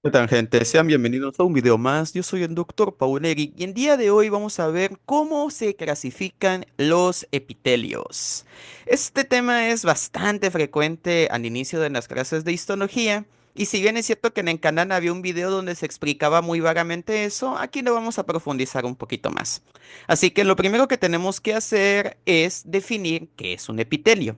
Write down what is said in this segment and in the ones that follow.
¿Qué tal, gente? Sean bienvenidos a un video más. Yo soy el doctor Pauneri y el día de hoy vamos a ver cómo se clasifican los epitelios. Este tema es bastante frecuente al inicio de las clases de histología y si bien es cierto que en el canal había un video donde se explicaba muy vagamente eso, aquí lo vamos a profundizar un poquito más. Así que lo primero que tenemos que hacer es definir qué es un epitelio.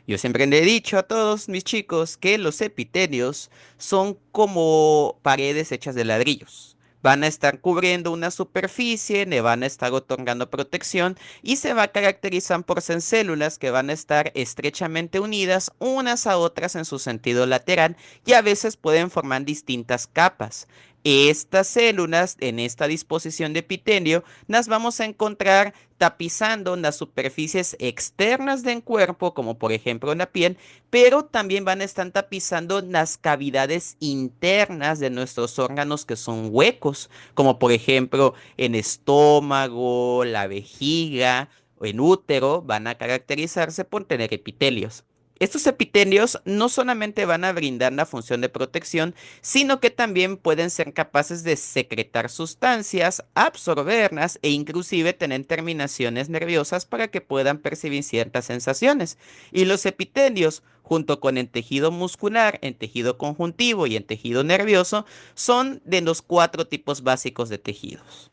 Yo siempre le he dicho a todos mis chicos que los epitelios son como paredes hechas de ladrillos. Van a estar cubriendo una superficie, le van a estar otorgando protección y se va a caracterizar por ser células que van a estar estrechamente unidas unas a otras en su sentido lateral y a veces pueden formar distintas capas. Estas células en esta disposición de epitelio las vamos a encontrar tapizando las superficies externas del cuerpo, como por ejemplo la piel, pero también van a estar tapizando las cavidades internas de nuestros órganos que son huecos, como por ejemplo en estómago, la vejiga o en útero, van a caracterizarse por tener epitelios. Estos epitelios no solamente van a brindar la función de protección, sino que también pueden ser capaces de secretar sustancias, absorberlas e inclusive tener terminaciones nerviosas para que puedan percibir ciertas sensaciones. Y los epitelios, junto con el tejido muscular, el tejido conjuntivo y el tejido nervioso, son de los cuatro tipos básicos de tejidos.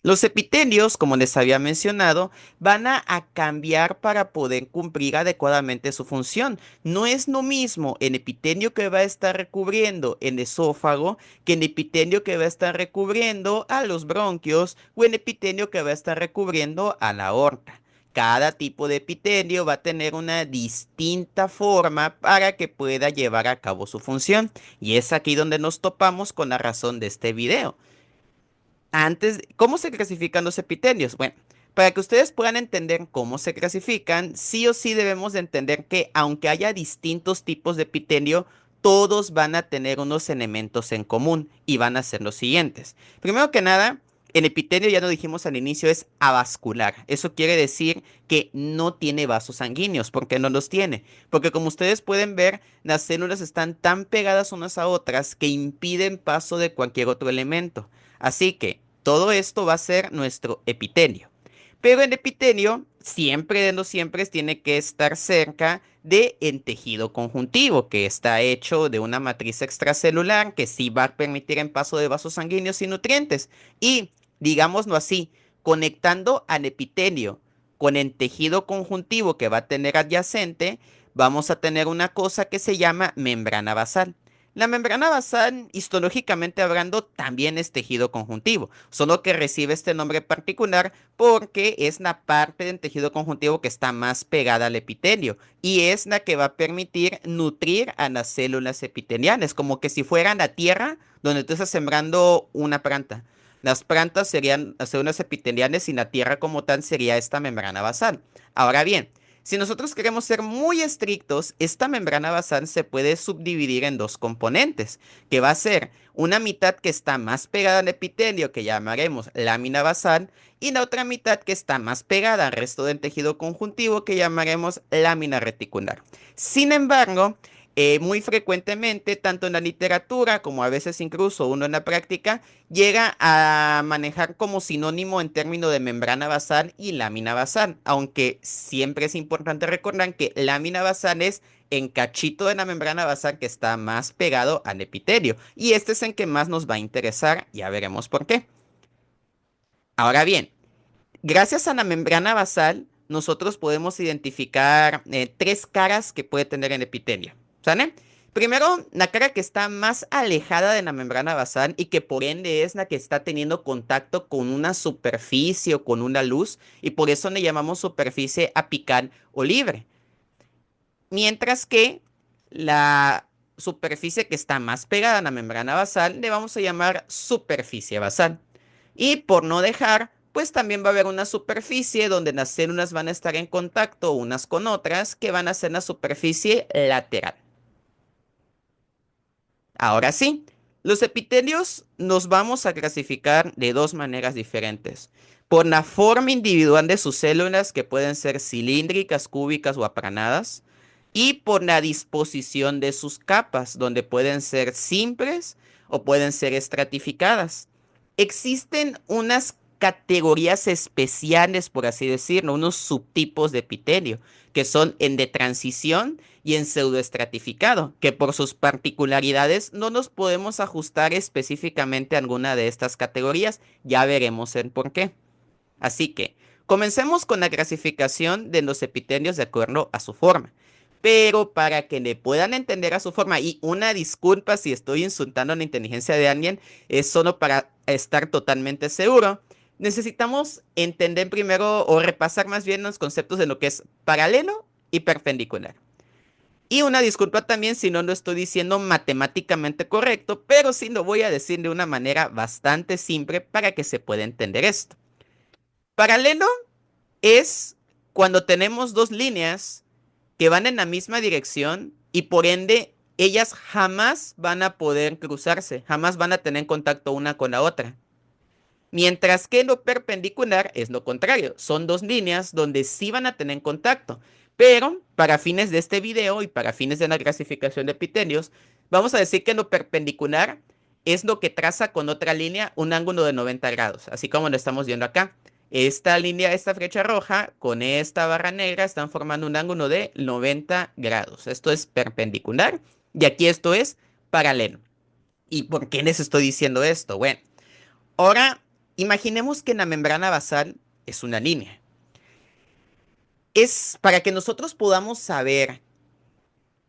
Los epitelios, como les había mencionado, van a cambiar para poder cumplir adecuadamente su función. No es lo mismo el epitelio que va a estar recubriendo el esófago que el epitelio que va a estar recubriendo a los bronquios o el epitelio que va a estar recubriendo a la aorta. Cada tipo de epitelio va a tener una distinta forma para que pueda llevar a cabo su función. Y es aquí donde nos topamos con la razón de este video. ¿Cómo se clasifican los epitelios? Bueno, para que ustedes puedan entender cómo se clasifican, sí o sí debemos de entender que aunque haya distintos tipos de epitelio, todos van a tener unos elementos en común y van a ser los siguientes. Primero que nada, el epitelio, ya lo dijimos al inicio, es avascular. Eso quiere decir que no tiene vasos sanguíneos. ¿Por qué no los tiene? Porque como ustedes pueden ver, las células están tan pegadas unas a otras que impiden paso de cualquier otro elemento. Así que todo esto va a ser nuestro epitelio. Pero el epitelio, siempre de los siempre, tiene que estar cerca del tejido conjuntivo, que está hecho de una matriz extracelular que sí va a permitir el paso de vasos sanguíneos y nutrientes. Y, digámoslo así, conectando al epitelio con el tejido conjuntivo que va a tener adyacente, vamos a tener una cosa que se llama membrana basal. La membrana basal, histológicamente hablando, también es tejido conjuntivo, solo que recibe este nombre particular porque es la parte del tejido conjuntivo que está más pegada al epitelio y es la que va a permitir nutrir a las células epiteliales, como que si fuera la tierra donde tú estás sembrando una planta. Las plantas serían las células epiteliales y la tierra como tal sería esta membrana basal. Ahora bien, si nosotros queremos ser muy estrictos, esta membrana basal se puede subdividir en dos componentes, que va a ser una mitad que está más pegada al epitelio, que llamaremos lámina basal, y la otra mitad que está más pegada al resto del tejido conjuntivo, que llamaremos lámina reticular. Sin embargo, muy frecuentemente, tanto en la literatura como a veces incluso uno en la práctica, llega a manejar como sinónimo en términos de membrana basal y lámina basal, aunque siempre es importante recordar que lámina basal es en cachito de la membrana basal que está más pegado al epitelio, y este es el que más nos va a interesar, ya veremos por qué. Ahora bien, gracias a la membrana basal, nosotros podemos identificar tres caras que puede tener el epitelio. ¿Sale? Primero, la cara que está más alejada de la membrana basal y que por ende es la que está teniendo contacto con una superficie o con una luz y por eso le llamamos superficie apical o libre. Mientras que la superficie que está más pegada a la membrana basal le vamos a llamar superficie basal. Y por no dejar, pues también va a haber una superficie donde las células van a estar en contacto unas con otras, que van a ser la superficie lateral. Ahora sí, los epitelios los vamos a clasificar de dos maneras diferentes. Por la forma individual de sus células, que pueden ser cilíndricas, cúbicas o aplanadas, y por la disposición de sus capas, donde pueden ser simples o pueden ser estratificadas. Existen unas categorías especiales, por así decirlo, unos subtipos de epitelio, que son en de transición y en pseudoestratificado, que por sus particularidades no nos podemos ajustar específicamente a alguna de estas categorías. Ya veremos el por qué. Así que, comencemos con la clasificación de los epitelios de acuerdo a su forma. Pero para que le puedan entender a su forma, y una disculpa si estoy insultando la inteligencia de alguien, es solo para estar totalmente seguro, necesitamos entender primero o repasar más bien los conceptos de lo que es paralelo y perpendicular. Y una disculpa también si no lo estoy diciendo matemáticamente correcto, pero sí lo voy a decir de una manera bastante simple para que se pueda entender esto. Paralelo es cuando tenemos dos líneas que van en la misma dirección y por ende ellas jamás van a poder cruzarse, jamás van a tener contacto una con la otra. Mientras que lo perpendicular es lo contrario, son dos líneas donde sí van a tener contacto. Pero para fines de este video y para fines de la clasificación de epitelios, vamos a decir que lo perpendicular es lo que traza con otra línea un ángulo de 90 grados, así como lo estamos viendo acá. Esta línea, esta flecha roja con esta barra negra están formando un ángulo de 90 grados. Esto es perpendicular y aquí esto es paralelo. ¿Y por qué les estoy diciendo esto? Bueno, ahora imaginemos que la membrana basal es una línea. Es para que nosotros podamos saber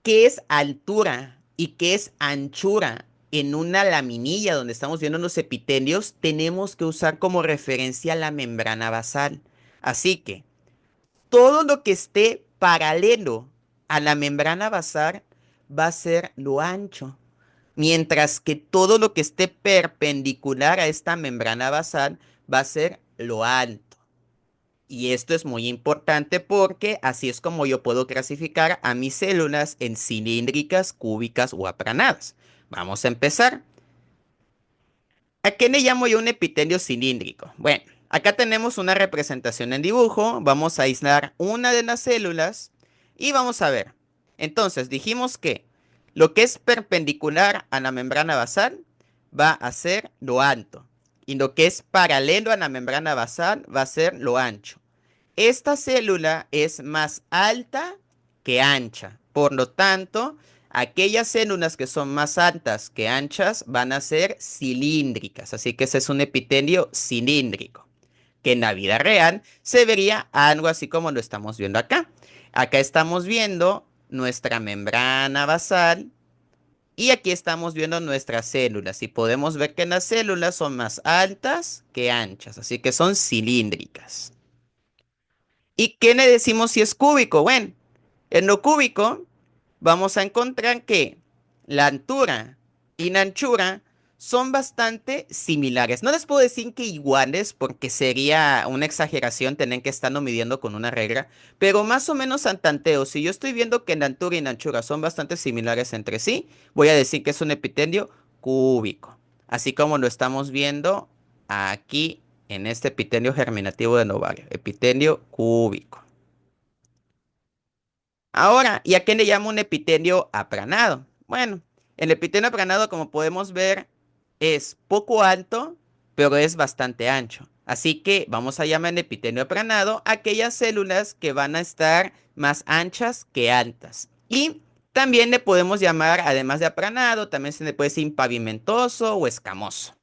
qué es altura y qué es anchura en una laminilla donde estamos viendo los epitelios, tenemos que usar como referencia la membrana basal. Así que todo lo que esté paralelo a la membrana basal va a ser lo ancho, mientras que todo lo que esté perpendicular a esta membrana basal va a ser lo alto. Y esto es muy importante porque así es como yo puedo clasificar a mis células en cilíndricas, cúbicas o aplanadas. Vamos a empezar. ¿A qué le llamo yo un epitelio cilíndrico? Bueno, acá tenemos una representación en dibujo. Vamos a aislar una de las células y vamos a ver. Entonces, dijimos que lo que es perpendicular a la membrana basal va a ser lo alto. Y lo que es paralelo a la membrana basal va a ser lo ancho. Esta célula es más alta que ancha. Por lo tanto, aquellas células que son más altas que anchas van a ser cilíndricas. Así que ese es un epitelio cilíndrico, que en la vida real se vería algo así como lo estamos viendo acá. Acá estamos viendo nuestra membrana basal y aquí estamos viendo nuestras células. Y podemos ver que las células son más altas que anchas. Así que son cilíndricas. ¿Y qué le decimos si es cúbico? Bueno, en lo cúbico vamos a encontrar que la altura y la anchura son bastante similares. No les puedo decir que iguales porque sería una exageración tener que estarlo midiendo con una regla, pero más o menos al tanteo, si yo estoy viendo que la altura y la anchura son bastante similares entre sí, voy a decir que es un epitelio cúbico, así como lo estamos viendo aquí en este epitelio germinativo del ovario, epitelio cúbico. Ahora, ¿y a qué le llamo un epitelio aplanado? Bueno, el epitelio aplanado, como podemos ver, es poco alto, pero es bastante ancho. Así que vamos a llamar el epitelio aplanado a aquellas células que van a estar más anchas que altas. Y también le podemos llamar, además de aplanado, también se le puede decir pavimentoso o escamoso.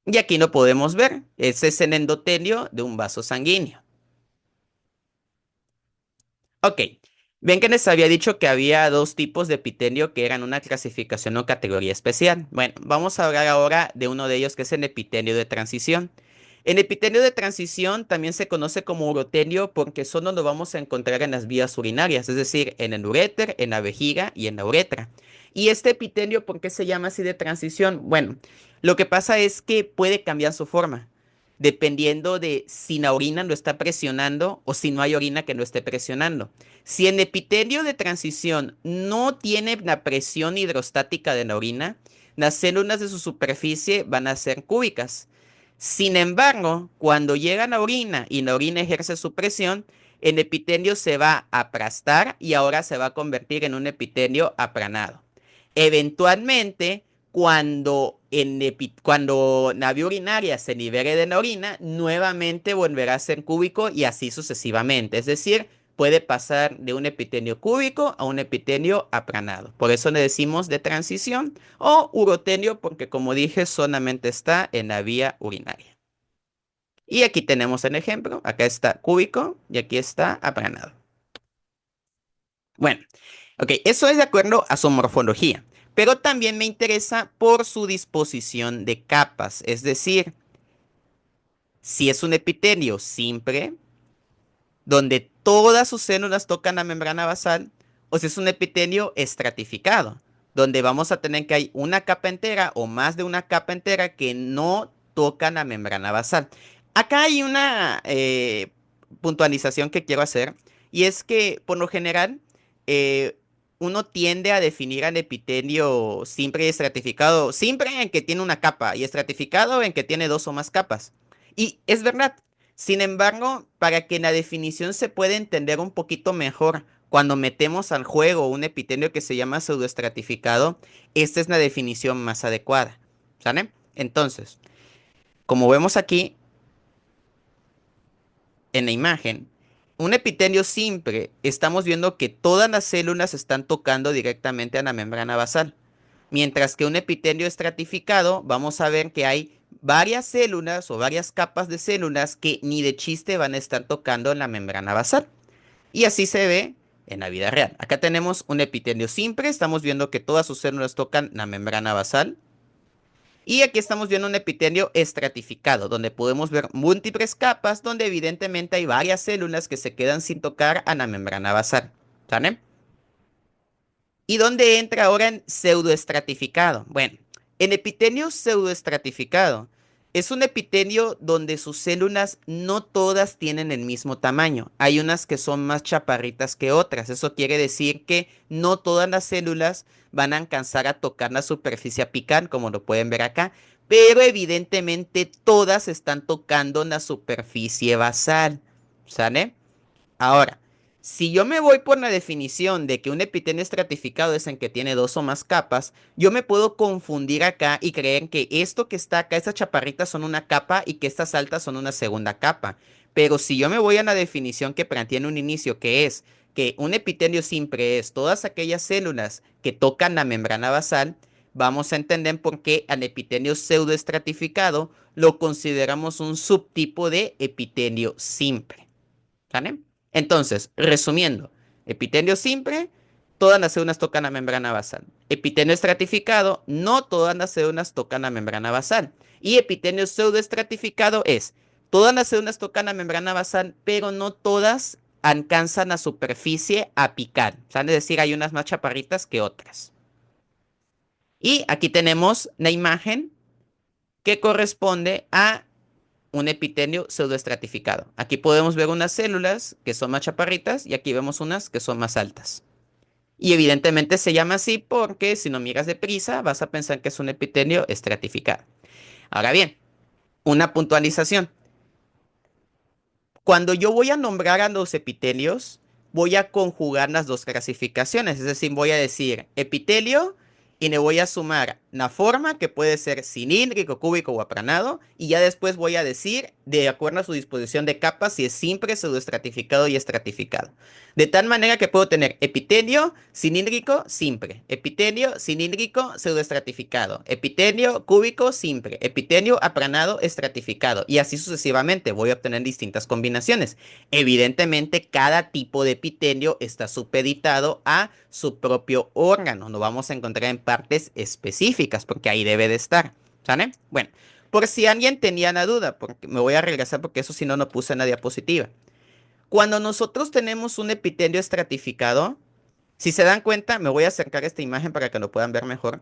Y aquí lo podemos ver. Ese es el endotelio de un vaso sanguíneo. Ok. Ven que les había dicho que había dos tipos de epitelio que eran una clasificación o categoría especial. Bueno, vamos a hablar ahora de uno de ellos que es el epitelio de transición. El epitelio de transición también se conoce como urotelio porque solo lo vamos a encontrar en las vías urinarias, es decir, en el uréter, en la vejiga y en la uretra. ¿Y este epitelio por qué se llama así de transición? Bueno, lo que pasa es que puede cambiar su forma dependiendo de si la orina lo está presionando o si no hay orina que lo esté presionando. Si el epitelio de transición no tiene la presión hidrostática de la orina, las células de su superficie van a ser cúbicas. Sin embargo, cuando llega la orina y la orina ejerce su presión, el epitelio se va a aplastar y ahora se va a convertir en un epitelio aplanado. Eventualmente, cuando la vía urinaria se libere de la orina, nuevamente volverá a ser cúbico y así sucesivamente. Es decir, puede pasar de un epitelio cúbico a un epitelio aplanado. Por eso le decimos de transición o urotelio, porque como dije, solamente está en la vía urinaria. Y aquí tenemos el ejemplo. Acá está cúbico y aquí está aplanado. Bueno, ok, eso es de acuerdo a su morfología, pero también me interesa por su disposición de capas, es decir, si es un epitelio simple, donde todas sus células tocan la membrana basal, o si es un epitelio estratificado, donde vamos a tener que hay una capa entera o más de una capa entera que no tocan la membrana basal. Acá hay una puntualización que quiero hacer, y es que por lo general eh, uno tiende a definir al epitelio simple y estratificado, simple en que tiene una capa y estratificado en que tiene dos o más capas. Y es verdad. Sin embargo, para que la definición se pueda entender un poquito mejor cuando metemos al juego un epitelio que se llama pseudoestratificado, esta es la definición más adecuada. ¿Sale? Entonces, como vemos aquí en la imagen, un epitelio simple, estamos viendo que todas las células están tocando directamente a la membrana basal. Mientras que un epitelio estratificado, vamos a ver que hay varias células o varias capas de células que ni de chiste van a estar tocando la membrana basal. Y así se ve en la vida real. Acá tenemos un epitelio simple, estamos viendo que todas sus células tocan la membrana basal. Y aquí estamos viendo un epitelio estratificado, donde podemos ver múltiples capas, donde evidentemente hay varias células que se quedan sin tocar a la membrana basal. ¿Sale? ¿Y dónde entra ahora en pseudoestratificado? Bueno, el epitelio pseudoestratificado es un epitelio donde sus células no todas tienen el mismo tamaño. Hay unas que son más chaparritas que otras. Eso quiere decir que no todas las células van a alcanzar a tocar la superficie apical, como lo pueden ver acá, pero evidentemente todas están tocando la superficie basal. ¿Sale? Ahora, si yo me voy por la definición de que un epitelio estratificado es en que tiene dos o más capas, yo me puedo confundir acá y creer que esto que está acá, estas chaparritas son una capa y que estas altas son una segunda capa. Pero si yo me voy a la definición que planteé en un inicio, que es que un epitelio simple es todas aquellas células que tocan la membrana basal, vamos a entender por qué al epitelio pseudoestratificado lo consideramos un subtipo de epitelio simple. ¿Sale? Entonces, resumiendo, epitelio simple, todas las células tocan la membrana basal. Epitelio estratificado, no todas las células tocan la membrana basal. Y epitelio pseudoestratificado es, todas las células tocan la membrana basal, pero no todas alcanzan la superficie apical. ¿Sale? Es decir, hay unas más chaparritas que otras. Y aquí tenemos la imagen que corresponde a un epitelio pseudoestratificado. Aquí podemos ver unas células que son más chaparritas y aquí vemos unas que son más altas. Y evidentemente se llama así porque si no miras deprisa vas a pensar que es un epitelio estratificado. Ahora bien, una puntualización. Cuando yo voy a nombrar a los epitelios, voy a conjugar las dos clasificaciones. Es decir, voy a decir epitelio y le voy a sumar la forma que puede ser cilíndrico, cúbico o aplanado. Y ya después voy a decir, de acuerdo a su disposición de capas, si es simple, pseudoestratificado y estratificado. De tal manera que puedo tener epitelio cilíndrico simple, epitelio cilíndrico pseudoestratificado, epitelio cúbico simple, epitelio aplanado estratificado y así sucesivamente voy a obtener distintas combinaciones. Evidentemente cada tipo de epitelio está supeditado a su propio órgano, lo vamos a encontrar en partes específicas porque ahí debe de estar, ¿sale? Bueno, por si alguien tenía la duda, porque me voy a regresar porque eso si no, no puse en la diapositiva. Cuando nosotros tenemos un epitelio estratificado, si se dan cuenta, me voy a acercar esta imagen para que lo puedan ver mejor.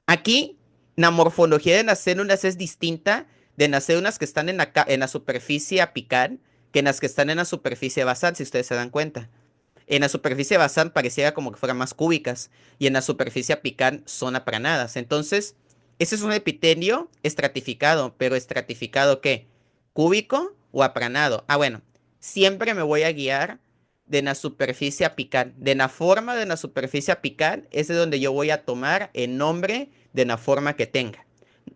Aquí, la morfología de las células es distinta de las células que están en la superficie apical que en las que están en la superficie basal, si ustedes se dan cuenta. En la superficie basal pareciera como que fueran más cúbicas y en la superficie apical son aplanadas. Entonces, ese es un epitelio estratificado, pero ¿estratificado qué? ¿Cúbico o aplanado? Ah, bueno. siempre me voy a guiar de la superficie apical. De la forma de la superficie apical es de donde yo voy a tomar el nombre de la forma que tenga.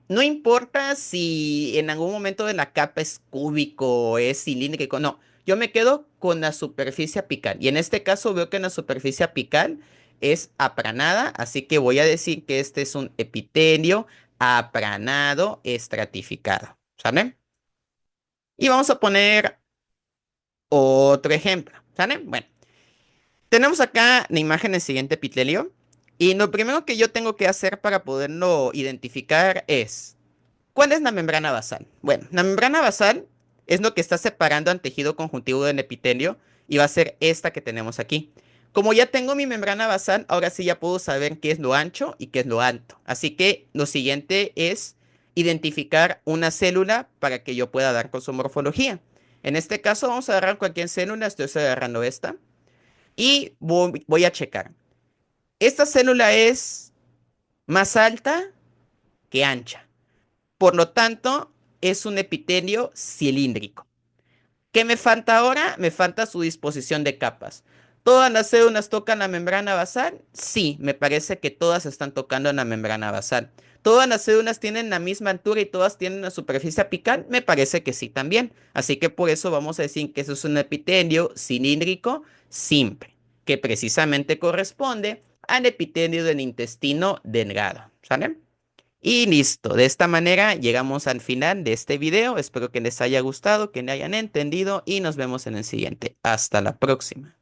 No importa si en algún momento de la capa es cúbico o es cilíndrico, no. Yo me quedo con la superficie apical. Y en este caso veo que la superficie apical es aplanada, así que voy a decir que este es un epitelio aplanado estratificado. ¿Sale? Y vamos a poner otro ejemplo. ¿Sale? Bueno, tenemos acá la imagen del siguiente epitelio. Y lo primero que yo tengo que hacer para poderlo identificar es: ¿cuál es la membrana basal? Bueno, la membrana basal es lo que está separando al tejido conjuntivo del epitelio y va a ser esta que tenemos aquí. Como ya tengo mi membrana basal, ahora sí ya puedo saber qué es lo ancho y qué es lo alto. Así que lo siguiente es identificar una célula para que yo pueda dar con su morfología. En este caso vamos a agarrar cualquier célula, estoy agarrando esta y voy a checar. Esta célula es más alta que ancha. Por lo tanto, es un epitelio cilíndrico. ¿Qué me falta ahora? Me falta su disposición de capas. ¿Todas las células tocan la membrana basal? Sí, me parece que todas están tocando en la membrana basal. ¿Todas las células tienen la misma altura y todas tienen una superficie apical? Me parece que sí también. Así que por eso vamos a decir que eso es un epitelio cilíndrico simple, que precisamente corresponde al epitelio del intestino delgado. ¿Sale? Y listo, de esta manera llegamos al final de este video. Espero que les haya gustado, que le hayan entendido y nos vemos en el siguiente. Hasta la próxima.